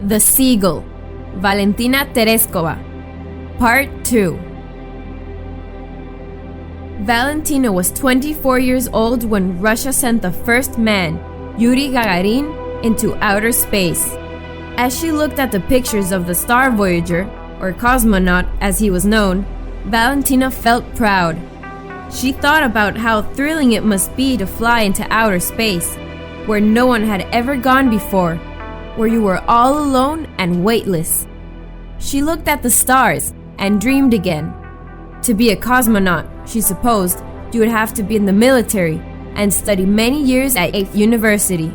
The Seagul, Valetina Tereshkova, Part 2. Valentina was 24 years old when Russia sent the first man, Yuri Gagarin, into outer space. As she looked at the pictures of the Star Voyager, or cosmonaut as he was known, Valentina felt proud. She thought about how thrilling it must be to fly into outer space, where no one had ever gone before, where you were all alone and weightless. She looked at the stars and dreamed again. To be a cosmonaut, she supposed, you would have to be in the military and study many years at a university,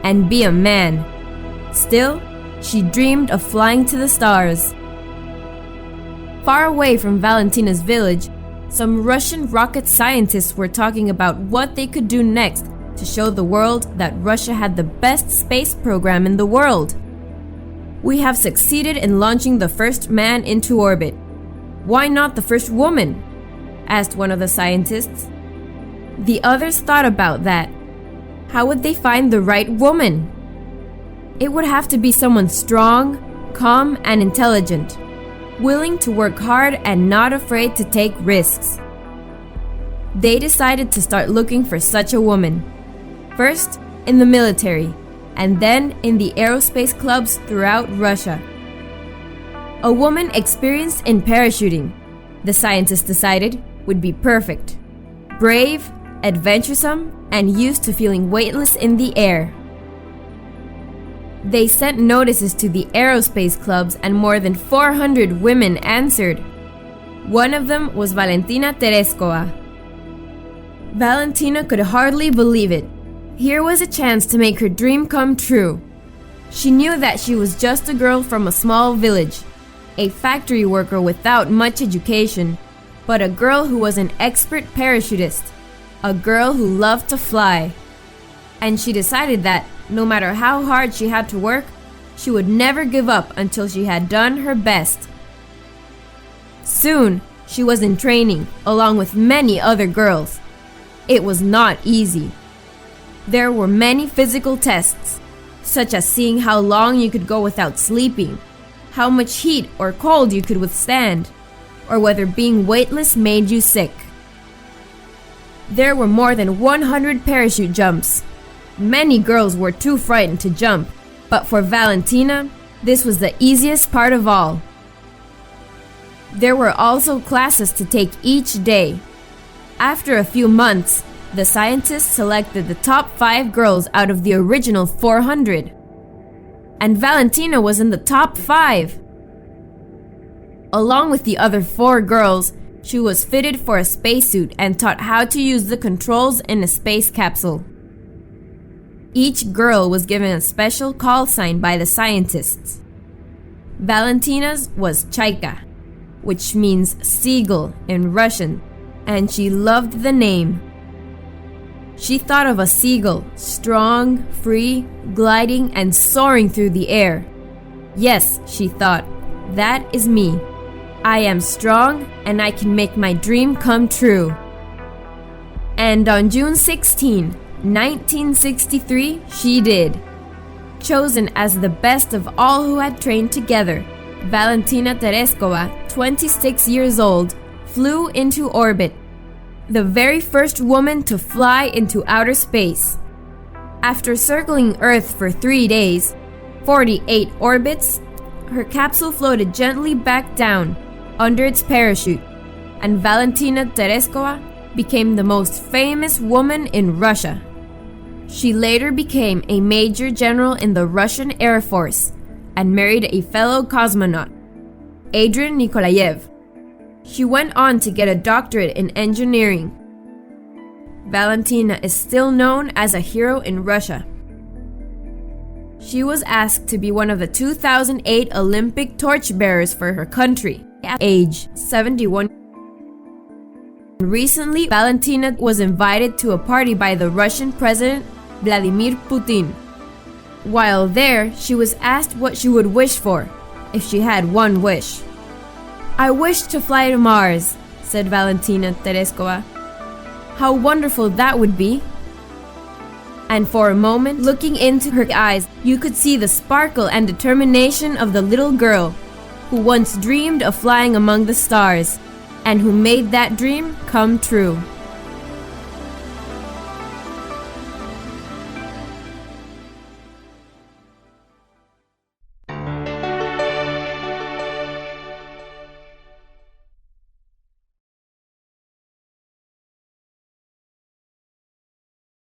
and be a man. Still, she dreamed of flying to the stars. Far away from Valentina's village, some Russian rocket scientists were talking about what they could do next to show the world that Russia had the best space program in the world. "We have succeeded in launching the first man into orbit. Why not the first woman?" asked one of the scientists. The others thought about that. How would they find the right woman? It would have to be someone strong, calm, and intelligent, willing to work hard and not afraid to take risks. They decided to start looking for such a woman. First in the military, and then in the aerospace clubs throughout Russia. A woman experienced in parachuting, the scientists decided, would be perfect. Brave, adventuresome, and used to feeling weightless in the air. They sent notices to the aerospace clubs and more than 400 women answered. One of them was Valetina Tereshkova. Valentina could hardly believe it. Here was a chance to make her dream come true. She knew that she was just a girl from a small village, a factory worker without much education, but a girl who was an expert parachutist, a girl who loved to fly. And she decided that, no matter how hard she had to work, she would never give up until she had done her best. Soon, she was in training, along with many other girls. It was not easy. There were many physical tests, such as seeing how long you could go without sleeping, how much heat or cold you could withstand, or whether being weightless made you sick. There were more than 100 parachute jumps. Many girls were too frightened to jump, but for Valentina, this was the easiest part of all. There were also classes to take each day. After a few months, the scientists selected the top 5 girls out of the original 400. And Valentina was in the top 5. Along with the other 4 girls, she was fitted for a spacesuit and taught how to use the controls in a space capsule. Each girl was given a special call sign by the scientists. Valentina's was Chaika, which means seagull in Russian, and she loved the name. She thought of a seagull, strong, free, gliding and soaring through the air. Yes, she thought, that is me. I am strong and I can make my dream come true. And on June 16, 1963, she did. Chosen as the best of all who had trained together, Valentina Tereshkova, 26 years old, flew into orbit. The very first woman to fly into outer space. After circling Earth for 3 days, 48 orbits, her capsule floated gently back down under its parachute, and Valentina Tereshkova became the most famous woman in Russia. She later became a major general in the Russian Air Force and married a fellow cosmonaut, Adrian Nikolaev. She went on to get a doctorate in engineering. Valentina is still known as a hero in Russia. She was asked to be one of the 2008 Olympic torchbearers for her country at age 71. Recently, Valentina was invited to a party by the Russian President Vladimir Putin. While there, she was asked what she would wish for, if she had one wish. "I wish to fly to Mars," said Valentina Tereshkova. "How wonderful that would be." and for a moment, looking into her eyes, you could see the sparkle and determination of the little girl who once dreamed of flying among the stars, and who made that dream come true.